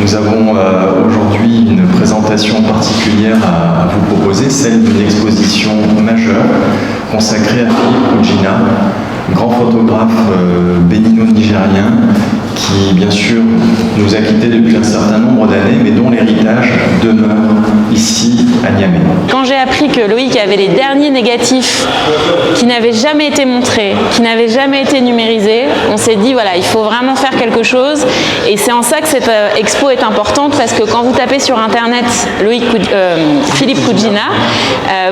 Nous avons aujourd'hui une présentation particulière à vous proposer, celle d'une exposition majeure consacrée à Philippe Kujina, grand photographe bénino-nigérien qui, bien sûr, nous a quittés depuis un certain nombre d'années, mais dont l'héritage demeure ici à Niamey. Quand j'ai appris que Loïc avait les derniers négatifs qui n'avaient jamais été montrés, qui n'avaient jamais été numérisés, on s'est dit voilà, il faut vraiment faire quelque chose. Et c'est en ça que cette expo est importante, parce que quand vous tapez sur internet Philippe Kujina,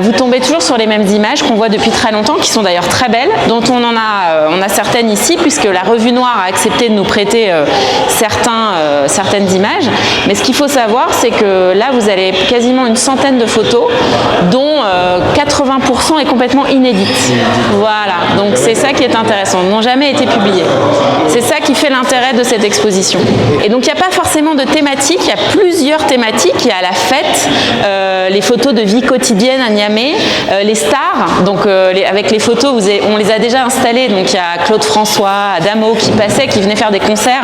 vous tombez toujours sur les mêmes images qu'on voit depuis très longtemps, qui sont d'ailleurs très belles, dont on a certaines ici, puisque la Revue Noire a accepté de nous prêter certaines images. Mais ce qu'il faut savoir, c'est que là, vous avez quasiment une centaine de photos, dont 80% est complètement inédite. Voilà, donc c'est ça qui est intéressant, n'ont jamais été publiées. C'est ça qui fait l'intérêt de cette exposition. Et donc il n'y a pas forcément de thématique, il y a plusieurs thématiques. Il y a la fête, les photos de vie quotidienne à Niamey, les stars, donc avec les photos, on les a déjà installées. Donc il y a Claude François, Adamo qui passaient, qui venaient faire des concerts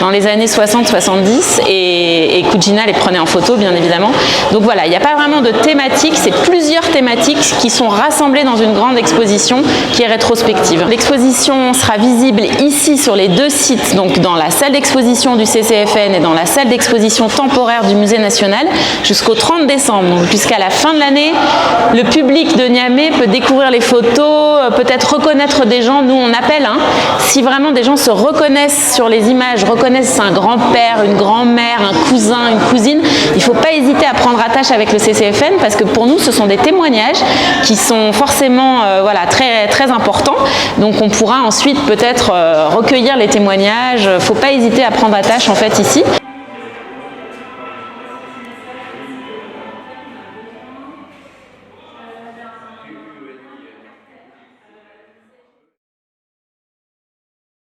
dans les années 60-70, et Kujina les prenait en photo, bien évidemment. Donc voilà, il n'y a pas vraiment de thématique, c'est plusieurs thématiques qui sont rassemblées dans une grande exposition qui est rétrospective. L'exposition sera visible ici sur les deux sites, donc dans la salle d'exposition du CCFN et dans la salle d'exposition temporaire du Musée national, jusqu'au 30 décembre. Donc jusqu'à la fin de l'année, le public de Niamey peut découvrir les photos, peut-être reconnaître des gens. Nous on appelle, si vraiment des gens se reconnaissent sur les images, reconnaissent un grand-père, une grand-mère, un cousin, une cousine, il ne faut pas hésiter à prendre attache avec le CCFN, parce que pour nous ce sont des témoignages qui sont forcément voilà, très, très importants. Donc on pourra ensuite peut-être recueillir les témoignages. Il ne faut pas hésiter à prendre attache en fait ici.